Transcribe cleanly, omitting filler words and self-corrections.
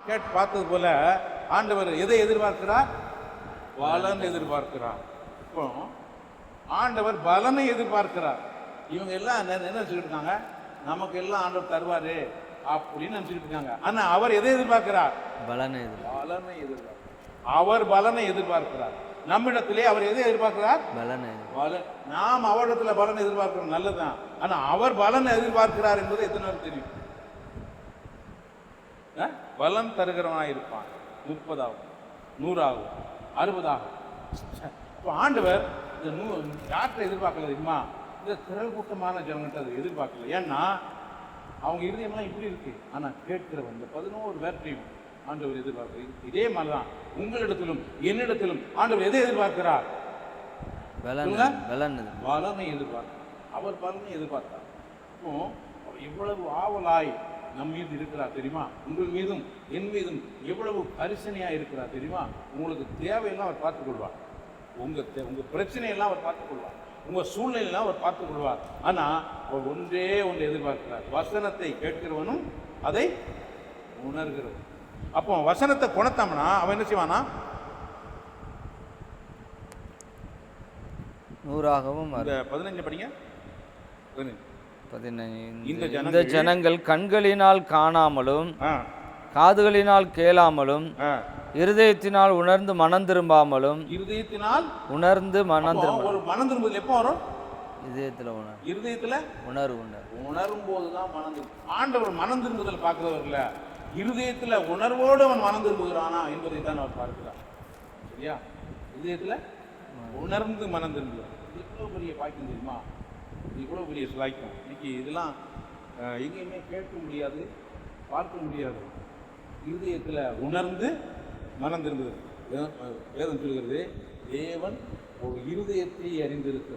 பார்த்தது போல ஆண்டவர் எதை எதிர்பார்க்கிறார்? பலன் எதிர்பார்க்கிறார். இப்போ ஆண்டவர் பலனை எதிர்பார்க்கிறார். இவங்க எல்லாம் என்ன நினைச்சுக்கிட்டு இருக்காங்க? நமக்கு எல்லாம் ஆண்டவர் தருவாரு அப்படின்னு நினைச்சுக்கிட்டு இருக்காங்க. ஆனா அவர் எதை எதிர்பார்க்கிறார்? பலனை எதிர்பார்க்கிறார். அவர் பலனை எதிர்பார்க்கிறார். நம்மிடத்திலே அவர் எதை எதிர்பார்க்கிறார்? பலன். நாம் அவரிடத்துல பலனை எதிர்பார்க்கிறோம், நல்லதுதான். ஆனா அவர் பலனை எதிர்பார்க்கிறார் என்பது எத்தனை பேர் தெரியும்? பலன் தருகிறவனாக இருப்பான். 30 ஆகும், 100 ஆகும், 60 ஆகும். இப்போ ஆண்டவர் இந்த யார்கிட்ட எதிர்பார்க்கல தெரியுமா? இந்த திரள் கூட்டமான ஜனங்கிட்ட அதை எதிர்பார்க்கல. ஏன்னா அவங்க இருதயம்லாம் இப்படி இருக்கு. ஆனா கேட்கிறவன் இந்த 11 பேர்ட்டையும் ஆண்டவர் எதிர்பார்க்கிறார். இதே மாதிரிதான் உங்களிடத்திலும் என்னிடத்திலும் ஆண்டவர் எதை எதிர்பார்க்கிறார்? பலனை எதிர்பார்க்கிறார். அவர் பலனை எதிர்பார்த்தார். இப்போ இவ்வளவு ஆவலாய் நம் மீது இருக்கிறார் தெரியுமா? உங்கள் மீதும் என் மீதும் எவ்வளவு கரிசனையா இருக்கிறார் தெரியுமா? உங்களுக்கு தேவையெல்லாம் அவர் பார்த்துக் கொள்வார். உங்க பிரச்சனையெல்லாம் அவர் பார்த்துக் கொள்வார். உங்க சூழ்நிலையெல்லாம் அவர் பார்த்துக் கொள்வார். ஆனா அவர் ஒன்றே ஒன்று எதிர்பார்க்கிறார். வசனத்தை கேட்கிறவனும் அதை உணர்கிறவன். அப்போ வசனத்தை கொணத்தம்னா அவன் என்ன செய்வானா? 100ஆகவும். 15 படிங்க. இந்த ஜனங்கள் கண்களினால் காணாமலும் காதுகளினால் கேளாமலும் இருதயத்தினால் உணர்ந்து மனம் திரும்பாமலும். இருதயத்தினால் உணர்ந்து மனம் திரும்ப. ஒரு மனம் திரும்புதல் எப்போ வரும்? இருதயத்துல உணரும் போதுதான் மனம் திரும்பும். ஆண்டவர் மனம் திரும்புதல் பார்க்கிறவர் இல்ல, இருதயத்துல உணர்வோடு அவன் மனம் திரும்புகிறானா என்பதை தான் அவர் பார்க்கிறார். சரியா? இருதயத்துல உணர்ந்து மனம் திரும்புகிறார். இவ்வளவு பெரிய பாக்கியம் தெரியுமா? இவ்வளவு பெரிய சிலாய்க்கும். இன்னைக்கு இதெல்லாம் எங்கேயுமே கேட்க முடியாது, பார்க்க முடியாது. இருதயத்துல உணர்ந்து மனம் திரும்புகிறது. வேதம் சொல்கிறது, தேவன் ஒரு இருதயத்தை அறிந்திருக்கிறார்.